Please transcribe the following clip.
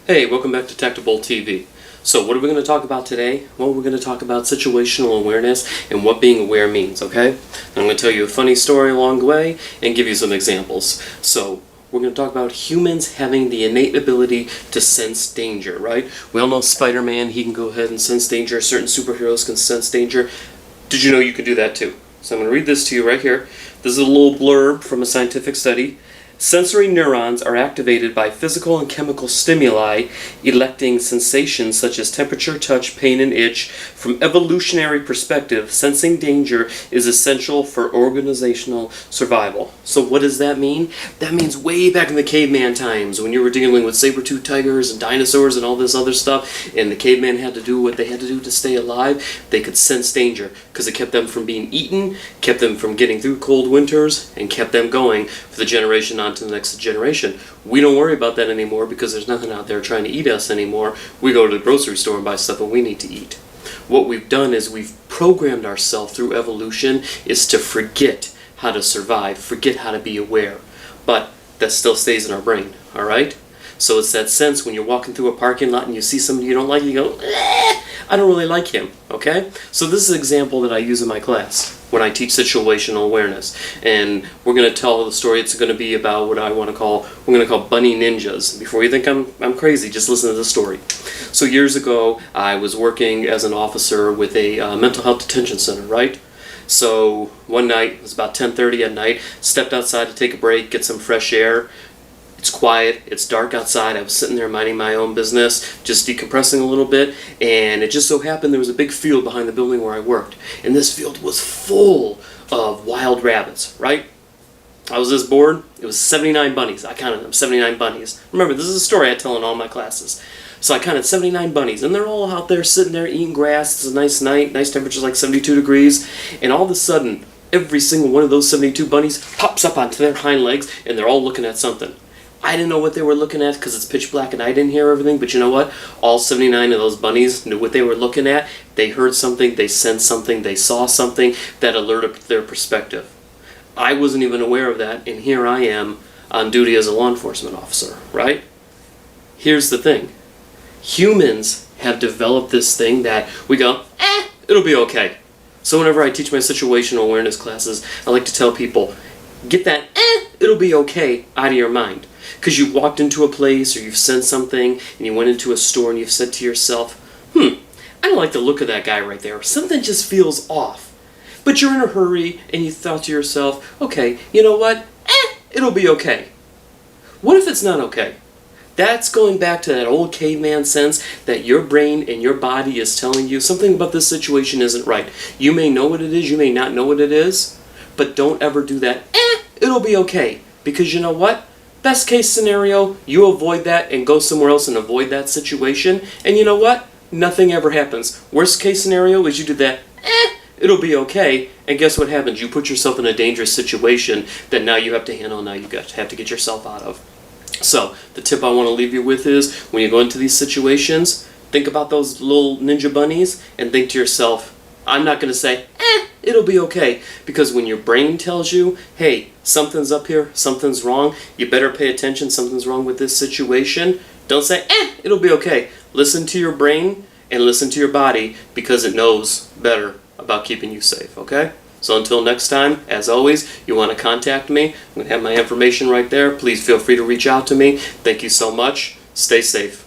Hey, welcome back to Tactibullss TV. So what are we going to talk about today? Well, we're going to talk about situational awareness and what being aware means, okay? And I'm going to tell you a funny story along the way and give you some examples. So we're going to talk about humans having the innate ability to sense danger, right? We all know Spider-Man, he can go ahead and sense danger. Certain superheroes can sense danger. Did you know you could do that too? So I'm going to read this to you right here. This is a little blurb from a scientific study. Sensory neurons are activated by physical and chemical stimuli, electing sensations such as temperature, touch, pain, and itch. From evolutionary perspective, sensing danger is essential for organizational survival. So what does that mean? That means way back in the caveman times, when you were dealing with saber-toothed tigers and dinosaurs and all this other stuff, and the caveman had to do what they had to do to stay alive, they could sense danger, because it kept them from being eaten, kept them from getting through cold winters, and kept them going for the generation on to the next generation. We don't worry about that anymore because there's nothing out there trying to eat us anymore. We go to the grocery store and buy stuff that we need to eat. What we've done is we've programmed ourselves through evolution is to forget how to survive, forget how to be aware. But that still stays in our brain, alright? So it's that sense when you're walking through a parking lot and you see somebody you don't like, you go, I don't really like him, okay? So this is an example that I use in my class when I teach situational awareness. And we're going to tell the story. It's going to be about what I want to call, we're going to call bunny ninjas. Before you think I'm crazy, just listen to the story. So years ago, I was working as an officer with a mental health detention center, right? So one night, it was about 10:30 at night, stepped outside to take a break, get some fresh air. It's quiet, it's dark outside. I was sitting there minding my own business, just decompressing a little bit, and it just so happened there was a big field behind the building where I worked. And this field was full of wild rabbits, right? I was this bored. It was 79 bunnies. I counted them, 79 bunnies. Remember, this is a story I tell in all my classes. So I counted 79 bunnies, and they're all out there sitting there eating grass. It's a nice night, nice temperatures, like 72 degrees, and all of a sudden, every single one of those 72 bunnies pops up onto their hind legs, and they're all looking at something. I didn't know what they were looking at because it's pitch black and I didn't hear everything, but you know what? All 79 of those bunnies knew what they were looking at. They heard something, they sensed something, they saw something that alerted their perspective. I wasn't even aware of that, and here I am on duty as a law enforcement officer, right? Here's the thing. Humans have developed this thing that we go, it'll be okay. So whenever I teach my situational awareness classes, I like to tell people, get that it'll be okay out of your mind. Because you walked into a place or you've sensed something and you went into a store and you've said to yourself, I don't like the look of that guy right there. Something just feels off. But you're in a hurry and you thought to yourself, okay, you know what? It'll be okay. What if it's not okay? That's going back to that old caveman sense that your brain and your body is telling you something about this situation isn't right. You may know what it is, you may not know what it is, but don't ever do that, it'll be okay. Because you know what? Best case scenario, you avoid that and go somewhere else and avoid that situation. And you know what? Nothing ever happens. Worst case scenario is you do that, it'll be okay. And guess what happens? You put yourself in a dangerous situation that now you have to handle, now you have to get yourself out of. So, the tip I want to leave you with is, when you go into these situations, think about those little ninja bunnies and think to yourself, I'm not going to say, it'll be okay. Because when your brain tells you, hey, something's up here, something's wrong, you better pay attention, something's wrong with this situation, don't say, it'll be okay. Listen to your brain and listen to your body because it knows better about keeping you safe, okay? So until next time, as always, you want to contact me, I'm going to have my information right there. Please feel free to reach out to me. Thank you so much. Stay safe.